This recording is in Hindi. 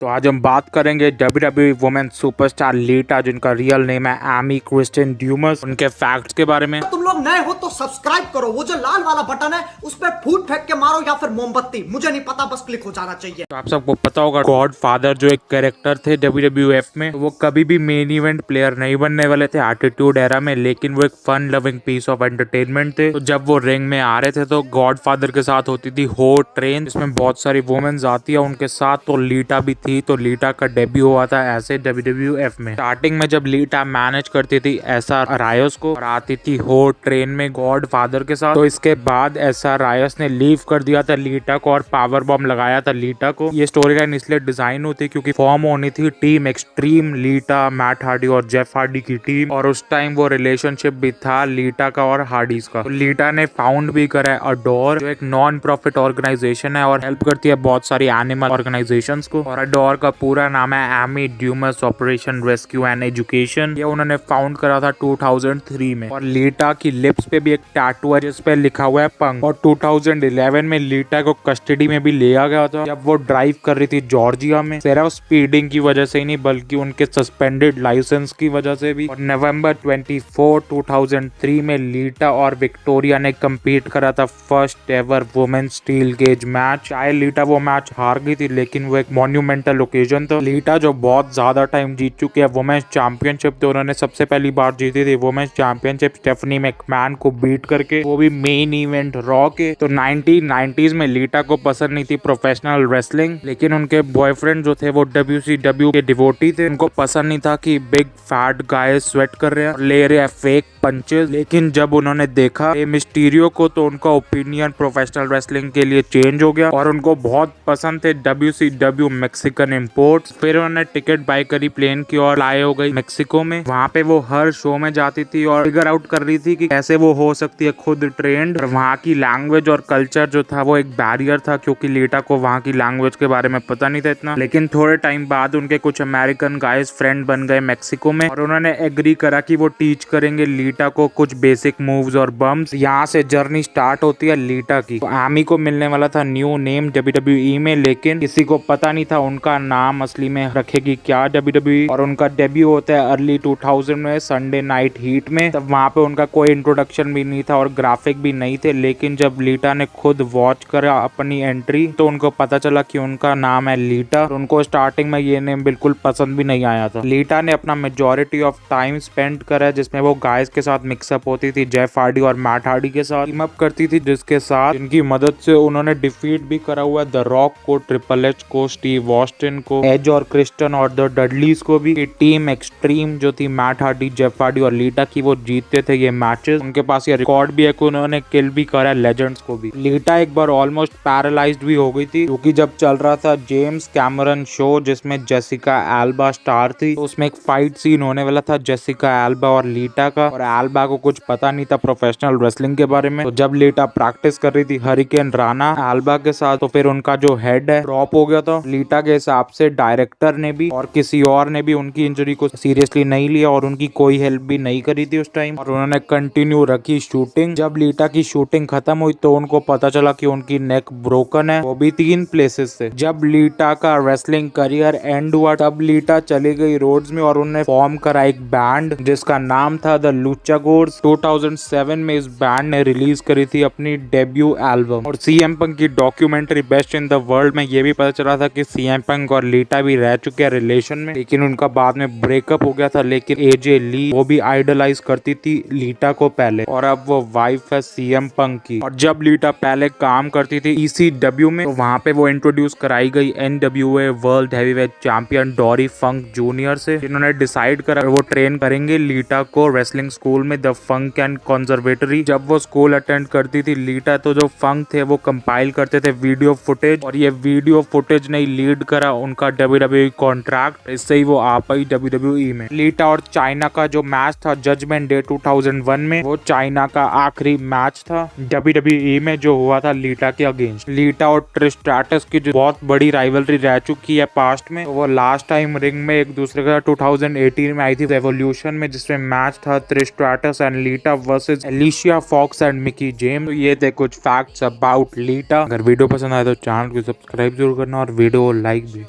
तो आज हम बात करेंगे WWE वुमेन सुपरस्टार लीटा, जिनका रियल नेम है एमी क्रिस्टिन ड्यूमस, उनके फैक्ट्स के बारे में। तुम लोग नए हो तो सब्सक्राइब करो, वो जो लाल वाला बटन है उस पर फूट फेंक के मारो या फिर मोमबत्ती, मुझे नहीं पता, बस क्लिक हो जाना चाहिए। तो आप सबको पता होगा गॉड फादर जो एक कैरेक्टर थे WWF में, वो कभी भी मेन इवेंट प्लेयर नहीं बनने वाले थे एटीट्यूड एरा में, लेकिन वो एक fun loving piece of entertainment थे। तो जब वो रिंग में आ रहे थे तो गॉड फादर के साथ होती थी हो ट्रेन, जिसमें बहुत सारी वुमेन्स आती है उनके साथ। तो लीटा भी थी, तो लीटा का डेब्यू हुआ था ऐसे WWF में। स्टार्टिंग में जब लीटा मैनेज करती थी SR रायोस को और आती थी हो ट्रेन में गॉड फादर के साथ, तो इसके बाद SR रायोस ने लीव कर दिया था लीटा को और पावर बॉम्ब लगाया था लीटा को। ये स्टोरी लाइन इसलिए डिजाइन होती क्योंकि फॉर्म होनी थी टीम एक्सट्रीम, लीटा, मैट हार्डी और जेफ हार्डी की टीम, और उस टाइम वो रिलेशनशिप भी था लीटा का और हार्डीज का। तो लीटा ने फाउंड भी करा है अडोर, जो एक नॉन प्रॉफिट ऑर्गेनाइजेशन है और हेल्प करती है बहुत सारी एनिमल ऑर्गेनाइजेशंस को। और अडोर का पूरा नाम है Amy Dumas operation rescue and education. ये उन्होंने फाउंड करा था 2003 में। और लीटा की लिप्स पे भी एक टैटू है जिस पे लिखा हुआ है पंग। और 2011 में लीटा को कस्टडी में भी लिया गया था जब वो ड्राइव कर रही थी जॉर्जिया में, सिर्फ स्पीडिंग की वजह से ही नहीं बल्कि उनके सस्पेंडेड लाइसेंस की वजह से भी। और नवंबर 24, 2003 में लीटा और विक्टोरिया ने कम्पीट करा था first ever women steel cage match. चाहे लीटा वो मैच हार गई थी, लेकिन वो एक मॉन्यूमेंटल ओकेजन था। लीटा जो बहुत ज्यादा टाइम जीत चुके हैं वुमेन्स चैंपियनशिप, तो उन्होंने सबसे पहली बार जीती थी वुमेन्स चैंपियनशिप स्टेफनी मैकमैन को बीट करके, वो भी मेन इवेंट रॉ के। तो 1990s में लीटा को पसंद नहीं थी प्रोफेशनल रेसलिंग, लेकिन उनके बॉयफ्रेंड जो थे वो WCW के डिवोटी थे। उनको पसंद नहीं था कि बिग फैट गाय स्वेट कर रहे हैं और ले रहे हैं फेक पंचेस। लेकिन जब उन्होंने देखा मिस्टीरियो को तो उनका ओपिनियन प्रोफेशनल रेसलिंग के लिए चेंज हो गया और उनको बहुत पसंद थे WCW मैक्सिकन इंपोर्ट्स। फिर उन्होंने टिकट बाय करी प्लेन की और फ्लाई हो गई मेक्सिको में। वहाँ पे वो हर शो में जाती थी और फिगर आउट कर रही थी कि कैसे वो हो सकती है खुद ट्रेंड। और वहाँ की लैंग्वेज और कल्चर जो था वो एक बैरियर था, क्योंकि लीटा को वहाँ की लैंग्वेज के बारे में पता नहीं था इतना। लेकिन थोड़े टाइम बाद उनके कुछ अमेरिकन गाइज फ्रेंड बन गए मेक्सिको में और उन्होंने एग्री करा कि वो टीच करेंगे लीटा को कुछ बेसिक मूव्स और बम्स। यहाँ से जर्नी स्टार्ट होती है लीटा की। तो एमी को मिलने वाला था न्यू नेम WWE में, लेकिन किसी को पता नहीं था उनका नाम असली में रखेगी क्या WWE। और उनका डेब्यू होता है अर्ली 2000 में संडे नाइट हीट में। तब वहाँ पे उनका कोई इंट्रोडक्शन भी नहीं था और ग्राफिक भी नहीं थे, लेकिन जब लीटा ने खुद वॉच करा अपनी एंट्री तो उनको पता चला कि उनका नाम है लीटा। और उनको स्टार्टिंग में ये नेम बिल्कुल पसंद भी नहीं आया था। लीटा ने अपना मेजोरिटी ऑफ टाइम स्पेंड करा जिसमें वो गाइस के साथ मिक्सअप होती थी, जेफ हार्डी और मैट हार्डी के साथ टीम अप करती थी, जिसके साथ इनकी मदद से उन्होंने डिफीट भी करा हुआ है द रॉक को, ट्रिपल एच को, स्टीव ऑस्टिन को, एज और क्रिस्टन और द डडलीज को भी। टीम एक्सट्रीम जो थी मैट हार्डी, जेफ हार्डी और लीटा की, वो जीतते थे ये मैचेस। उनके पास ये रिकॉर्ड भी है कि उन्होंने किल भी करा लेजेंड्स को भी। लीटा एक बार ऑलमोस्ट पैरालाइज्ड भी हो गई थी क्योंकि जब चल रहा था जेम्स कैमरन शो जिसमें जेसिका एल्बा स्टार थी, तो उसमें एक फाइट सीन होने वाला था जेसिका एल्बा और लीटा का। और एल्बा को कुछ पता नहीं था प्रोफेशनल रेसलिंग के बारे में, तो जब लीटा प्रैक्टिस कर रही थी हरिकेन राणा एल्बा के साथ, तो फिर उनका जो हेड है ड्रॉप हो गया था। लीटा के हिसाब से डायरेक्टर ने भी और किसी और ने भी उनकी इंजरी को सीरियसली नहीं लिया और उनकी कोई हेल्प भी नहीं करी थी उस टाइम, और उन्होंने कंटिन्यू रखी शूटिंग। जब लीटा की शूटिंग खत्म हुई तो उनको पता चला कि उनकी नेक ब्रोकन है, वो भी 3 प्लेसेस से। जब लीटा का रेसलिंग करियर एंड हुआ तब लीटा चली गई रोड्स में और उन्होंने फॉर्म करा एक बैंड जिसका नाम था द लुचा गोर्स। 2007 में इस बैंड ने रिलीज करी थी अपनी डेब्यू एल्बम। और CM पंक की documentary best in the world में ये भी पता चला था कि CM पंक और लीटा भी रह चुके हैं रिलेशन में, लेकिन उनका बाद में ब्रेकअप हो गया था। लेकिन AJ ली वो भी आइडलाइज करती थी लीटा को पहले, और अब वो वाइफ है CM पंक की। और जब लीटा पहले काम करती थी ECW में, तो वहाँ पे वो इंट्रोड्यूस कराई गई NWA वर्ल्ड हैवीवेट चैंपियन डोरी फंक जूनियर से, जिन्होंने डिसाइड करा वो ट्रेन करेंगे लीटा को रेसलिंग स्कूल में, द फंक एंड कंजर्वेटरी। जब वो स्कूल अटेंड करती थी लीटा, तो जो फंक थे वो कंपाइल करते थे वीडियो फुटेज, और ये वीडियो फुटेज ने लीड करा उनका WWE कॉन्ट्रैक्ट। इससे ही वो आ पाई WWE में। लीटा और चाइना का जो मैच था जजमेंट डे 2001 में, वो चाइना का आखिरी मैच था WWE में जो हुआ था लीटा के अगेंस्ट। लीटा और ट्रिश स्ट्रैटस की जो बहुत बड़ी राइवलरी रह चुकी है पास्ट में, तो वो लास्ट टाइम रिंग में एक दूसरे का 2018 में आई थी रेवोल्यूशन में, जिसमें मैच था Trish Stratus and Lita versus Alicia Fox and Mickie James. तो ये थे कुछ फैक्ट्स अबाउट लीटा। अगर वीडियो पसंद आए तो चैनल को सब्सक्राइब जरूर करना और वीडियो को लाइक भी।